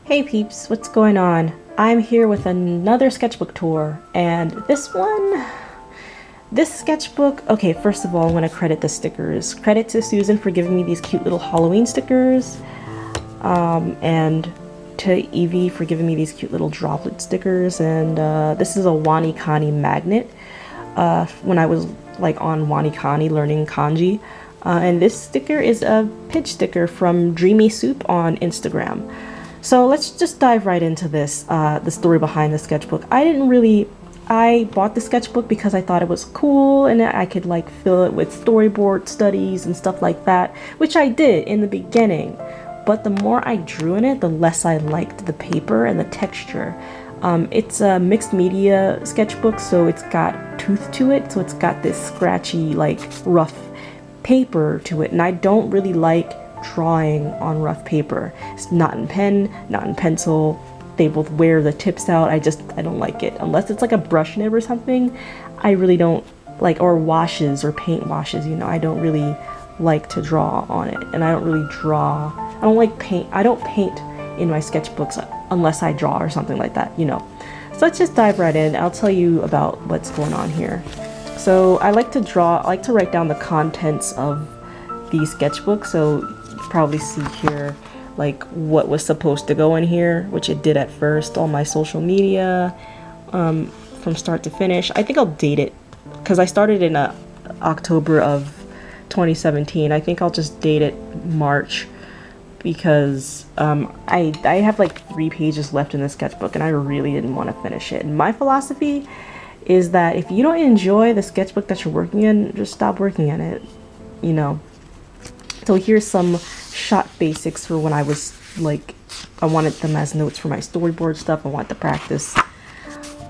Hey peeps, what's going on? I'm here with another sketchbook tour, and this sketchbook, okay, first of all, I want to credit the stickers. Credit to Susan for giving me these cute little Halloween stickers, and to Evie for giving me these cute little droplet stickers, and this is a WaniKani magnet, when I was like on WaniKani learning kanji. And this sticker is a pitch sticker from Dreamy Soup on Instagram. So let's just dive right into this, the story behind the sketchbook. I bought the sketchbook because I thought it was cool and I could like fill it with storyboard studies and stuff like that, which I did in the beginning. But the more I drew in it, the less I liked the paper and the texture. It's a mixed media sketchbook, so it's got tooth to it, so it's got this scratchy, like rough paper to it, and I don't really like drawing on rough paper. It's not in pen, not in pencil. They both wear the tips out. I don't like it. Unless it's like a brush nib or something, I really don't like, or washes or paint washes, you know, I don't really like to draw on it. And I don't really draw, I don't like paint, I don't paint in my sketchbooks unless I draw or something like that, you know. So let's just dive right in. I'll tell you about what's going on here. So I like to draw, I like to write down the contents of these sketchbooks. So you probably see here like what was supposed to go in here, which it did at first, all my social media, from start to finish. I think I'll date it because I started in October of 2017. I think I'll just date it March because I have like 3 pages left in the sketchbook and I really didn't want to finish it. And my philosophy is that if you don't enjoy the sketchbook that you're working in, just stop working on it, you know. So here's some shot basics for when I was like, I wanted them as notes for my storyboard stuff. I want to practice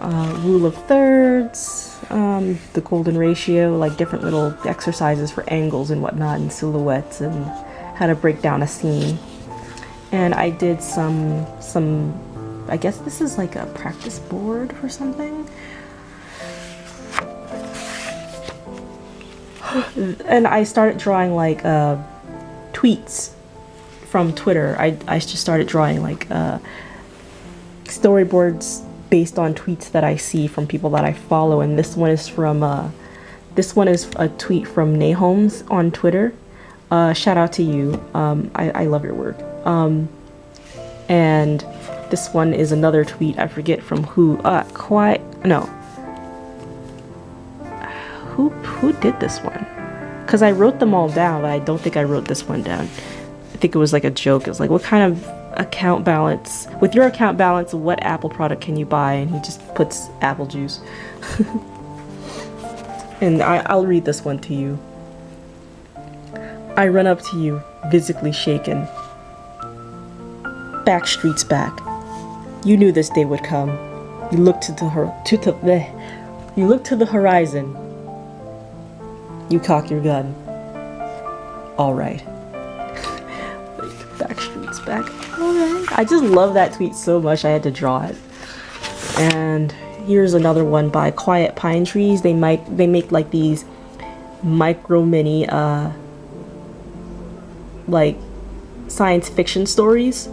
rule of thirds, the golden ratio, like different little exercises for angles and whatnot, and silhouettes, and how to break down a scene. And I did some I guess this is like a practice board or something. And I started drawing like tweets from Twitter. I just started drawing like storyboards based on tweets that I see from people that I follow. And this one is from this one is a tweet from Nahomes on Twitter. Shout out to you. I love your work. And this one is another tweet. I forget from who. Who did this one? Because I wrote them all down, but I don't think I wrote this one down. I think it was like a joke. It was like, what kind of account balance? With your account balance, what Apple product can you buy? And he just puts apple juice. And I'll read this one to you. I run up to you, physically shaken. Back streets back. You knew this day would come. You looked to the horizon. You cock your gun. All right. Back streets back. All right. I just love that tweet so much I had to draw it. And here's another one by Quiet Pine Trees. They make like these micro mini like science fiction stories.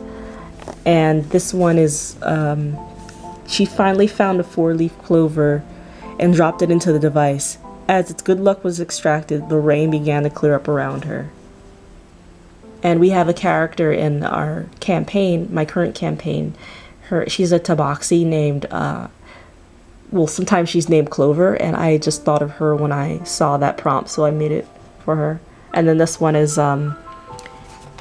And this one is she finally found a 4-leaf clover and dropped it into the device. As its good luck was extracted, the rain began to clear up around her. And we have a character in our campaign, my current campaign. She's a tabaxi named, well, sometimes she's named Clover, and I just thought of her when I saw that prompt, so I made it for her. And then this one is,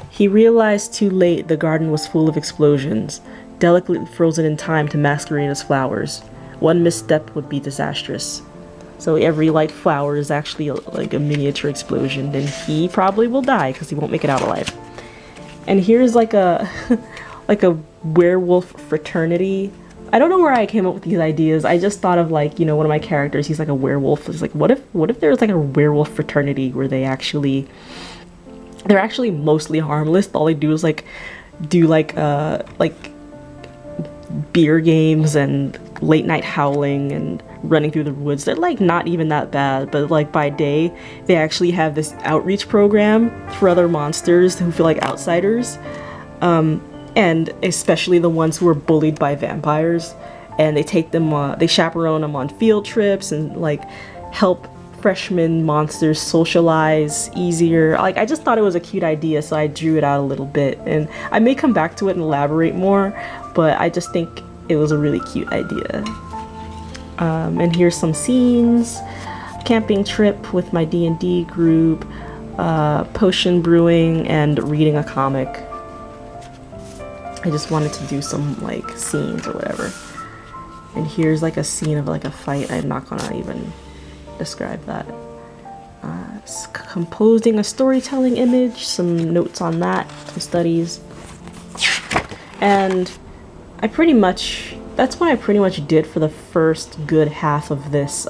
he realized too late the garden was full of explosions, delicately frozen in time to masquerade as flowers. One misstep would be disastrous. So every light flower is actually like a miniature explosion, and he probably will die because he won't make it out alive. And here's like a like a werewolf fraternity. I don't know where I came up with these ideas. I just thought of like, you know, one of my characters, he's like a werewolf. It's like, what if there's like a werewolf fraternity where they're actually mostly harmless. All they do is like do like beer games and late night howling and running through the woods. They're like not even that bad, but like by day they actually have this outreach program for other monsters who feel like outsiders. and especially the ones who are bullied by vampires, and they take them they chaperone them on field trips and like help freshman monsters socialize easier. Like, I just thought it was a cute idea, so I drew it out a little bit, and I may come back to it and elaborate more, but I just think it was a really cute idea. And here's some scenes: camping trip with my D&D group, potion brewing, and reading a comic. I just wanted to do some like scenes or whatever. And here's like a scene of like a fight. I'm not gonna even describe that. Composing a storytelling image, some notes on that, some studies. And that's what I pretty much did for the first good half of this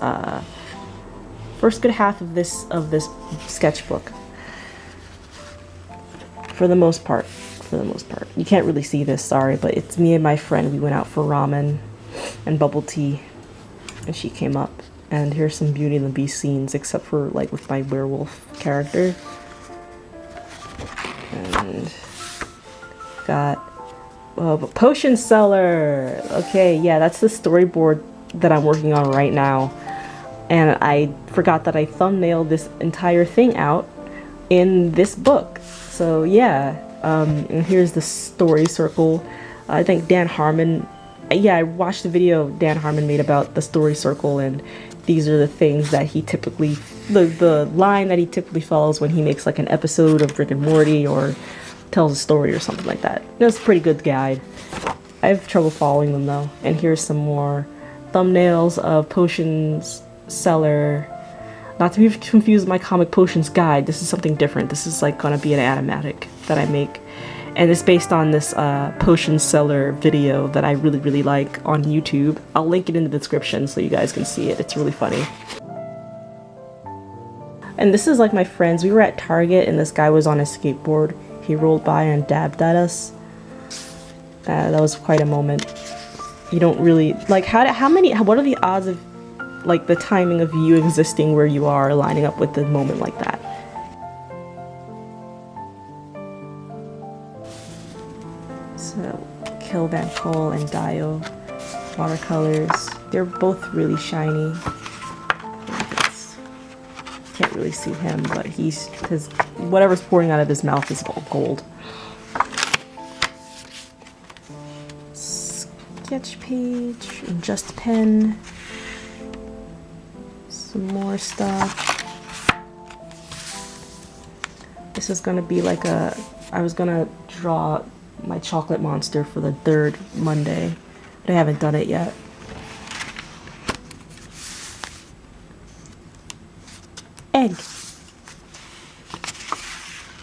sketchbook. For the most part. You can't really see this, sorry, but it's me and my friend. We went out for ramen and bubble tea, and she came up. And here's some Beauty and the Beast scenes, except for like with my werewolf character. And got potion seller. Okay, yeah, that's the storyboard that I'm working on right now. And I forgot that I thumbnailed this entire thing out in this book. So yeah. And here's the story circle. I think Dan Harmon, yeah, I watched the video Dan Harmon made about the story circle, and these are the things that he typically, the line that he typically follows when he makes like an episode of Rick and Morty or tells a story or something like that. It's a pretty good guide. I have trouble following them though. And here's some more thumbnails of Potions Seller. Not to be confused with my comic Potions Guide. This is something different. This is like gonna be an animatic that I make. And it's based on this Potions Seller video that I really like on YouTube. I'll link it in the description so you guys can see it. It's really funny. And this is like my friends. We were at Target and this guy was on a skateboard. He rolled by and dabbed at us. That was quite a moment. You don't really, like, what are the odds of like the timing of you existing where you are lining up with the moment like that? So Kill Van Cole and Dio watercolors. They're both really shiny. Can't really see him, but his whatever's pouring out of his mouth is all gold. Sketch page, just pen. Some more stuff. This is gonna be like I was gonna draw my chocolate monster for the 3rd Monday, but I haven't done it yet. Egg.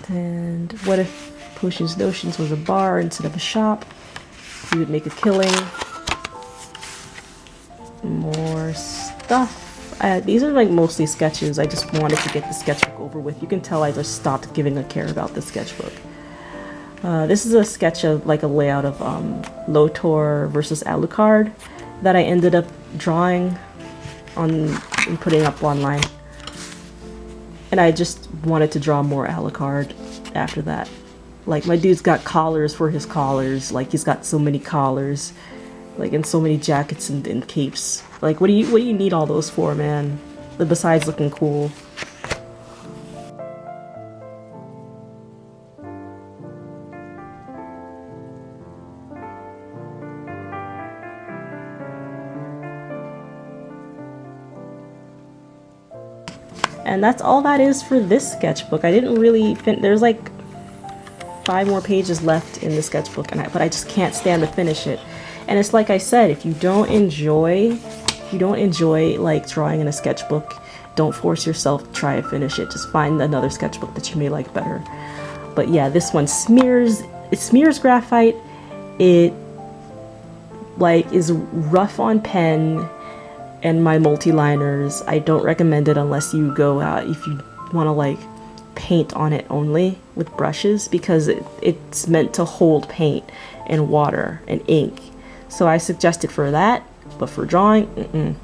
And what if Potions Notions was a bar instead of a shop? We would make a killing. More stuff. These are like mostly sketches. I just wanted to get the sketchbook over with. You can tell I just stopped giving a care about the sketchbook. This is a sketch of like a layout of Lotor versus Alucard that I ended up drawing on and putting up online. And I just wanted to draw more Alucard after that. Like, my dude's got collars for his collars. Like, he's got so many collars, like, and so many jackets and capes. Like, what do you need all those for, man? Besides looking cool. And that's all that is for this sketchbook. I didn't really there's like 5 more pages left in the sketchbook, but I just can't stand to finish it. And it's like I said, if you don't enjoy like drawing in a sketchbook, don't force yourself to try to finish it. Just find another sketchbook that you may like better. But yeah, this one smears graphite. It like is rough on pen and my multi-liners. I don't recommend it unless you go out, if you want to like paint on it only with brushes, because it's meant to hold paint and water and ink. So I suggest it for that, but for drawing,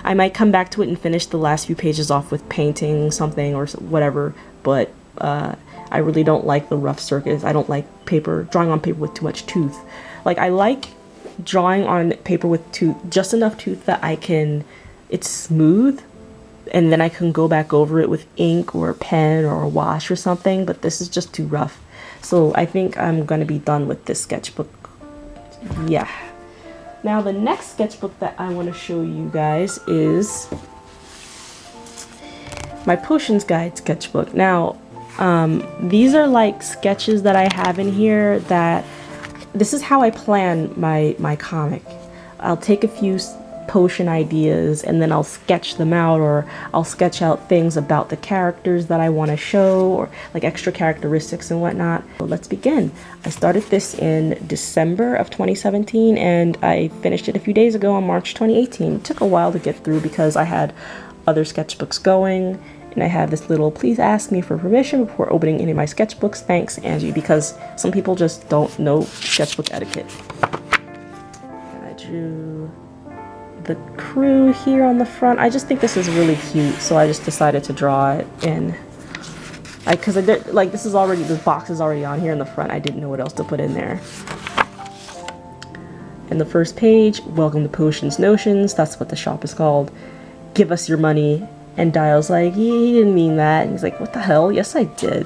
I might come back to it and finish the last few pages off with painting something or whatever, but I I really don't like the rough circles. I don't like drawing on paper with too much tooth. Like, I like drawing on paper with just enough tooth that it's smooth, and then I can go back over it with ink or a pen or a wash or something, but this is just too rough. So I think I'm gonna be done with this sketchbook. Yeah. Now the next sketchbook that I want to show you guys is my Potions Guide sketchbook. Now, these are like sketches that I have in here that, this is how I plan my comic. I'll take a few potion ideas and then I'll sketch them out, or I'll sketch out things about the characters that I want to show, or like extra characteristics and whatnot. So let's begin. I started this in December of 2017 and I finished it a few days ago on March 2018. It took a while to get through because I had other sketchbooks going, and I have this little "please ask me for permission before opening any of my sketchbooks, thanks Angie," because some people just don't know sketchbook etiquette. I drew the crew here on the front. I just think this is really cute, so I just decided to draw it in. Because like, this box is already on here in the front. I didn't know what else to put in there. In the first page, welcome to Potions Notions. That's what the shop is called. Give us your money. And Dial's like, he didn't mean that. And he's like, what the hell? Yes, I did.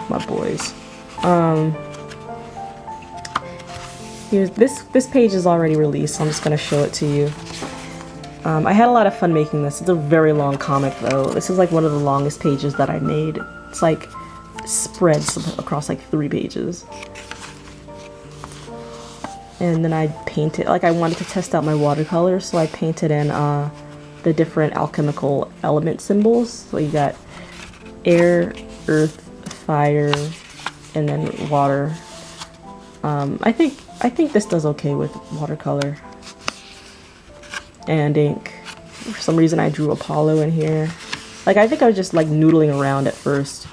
My boys. Here's this page is already released, so I'm just gonna show it to you. I had a lot of fun making this. It's a very long comic though. This is like one of the longest pages that I made. It's like spreads across like 3 pages. And then I painted, like, I wanted to test out my watercolor, so I painted in the different alchemical element symbols. So you got air, earth, fire, and then water. I think this does okay with watercolor and ink. For some reason I drew Apollo in here. Like, I think I was just like noodling around at first.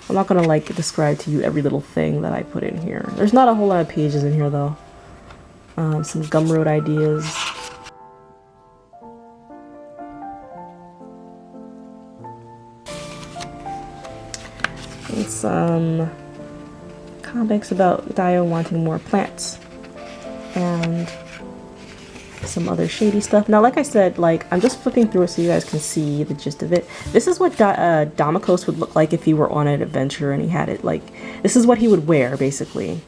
I'm not gonna like describe to you every little thing that I put in here. There's not a whole lot of pages in here though. Some Gumroad ideas. And some comics about Dio wanting more plants. And some other shady stuff. Now, like I said, like, I'm just flipping through it so you guys can see the gist of it. This is what Damokos would look like if he were on an adventure and he had it, like, this is what he would wear, basically.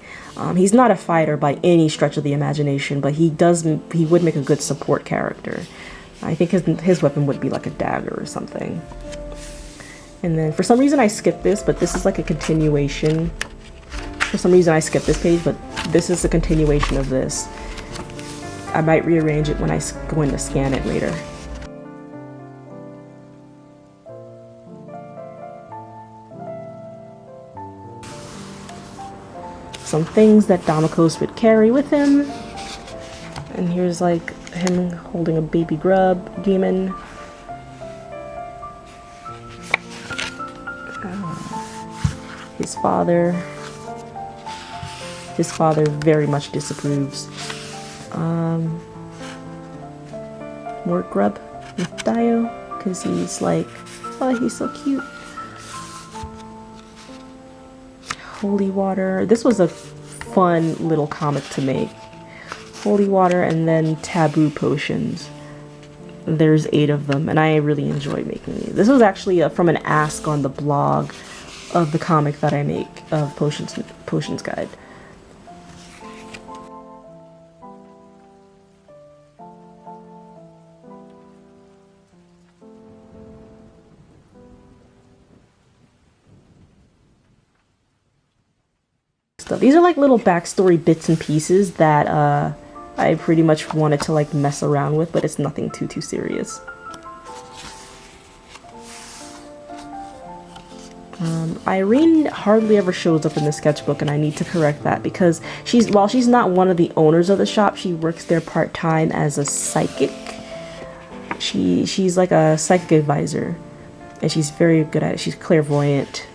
He's not a fighter by any stretch of the imagination, but he would make a good support character. I think his weapon would be like a dagger or something. And then, for some reason I skipped this, but this is like a continuation. For some reason I skipped this page, but this is a continuation of this. I might rearrange it when I go in to scan it later. Some things that Damokos would carry with him. And here's like him holding a baby grub demon. His father very much disapproves. More grub with Dio, because he's like, oh, he's so cute. Holy water. This was a fun little comic to make. Holy water and then taboo potions. There's 8 of them, and I really enjoy making these. This was actually from an ask on the blog of the comic that I make of Potions Guide. These are like little backstory bits and pieces that I pretty much wanted to like mess around with, but it's nothing too serious. Irene hardly ever shows up in the sketchbook, and I need to correct that because while she's not one of the owners of the shop, she works there part-time as a psychic. She's like a psychic advisor, and she's very good at it. She's clairvoyant.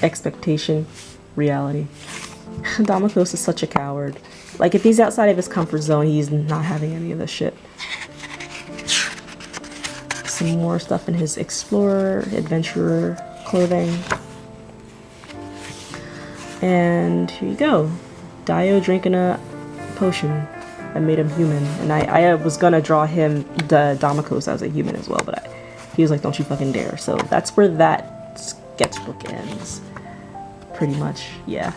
Expectation, reality. Damokos is such a coward. Like, if he's outside of his comfort zone, he's not having any of this shit. Some more stuff in his explorer, adventurer clothing. And here you go. Dio drinking a potion that made him human. And I was gonna draw him, the Damokos, as a human as well, but he was like, don't you fucking dare. So that's where that sketchbook ends. Pretty much, yeah.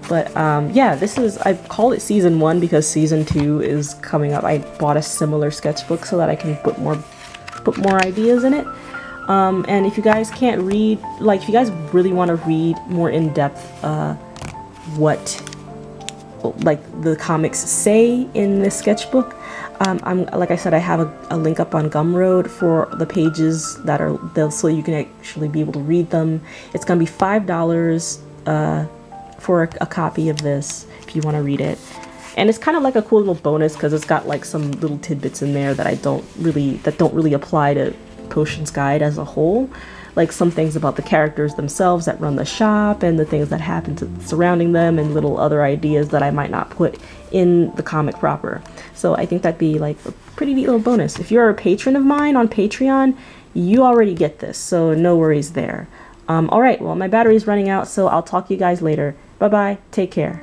But yeah, this is, I call it season 1 because season 2 is coming up. I bought a similar sketchbook so that I can put more ideas in it. And if you guys can't read, like if you guys really want to read more in depth what like the comics say in this sketchbook, I'm like I said, I have a link up on Gumroad for the pages that are there, so you can actually be able to read them. It's gonna be $5 for a copy of this if you want to read it. And it's kind of like a cool little bonus because it's got like some little tidbits in there that don't really apply to Potions Guide as a whole. Like some things about the characters themselves that run the shop and the things that happen to surrounding them, and little other ideas that I might not put in the comic proper. So I think that'd be like a pretty neat little bonus. If you're a patron of mine on Patreon, you already get this, so no worries there. Alright, well my battery's running out, so I'll talk to you guys later. Bye bye, take care.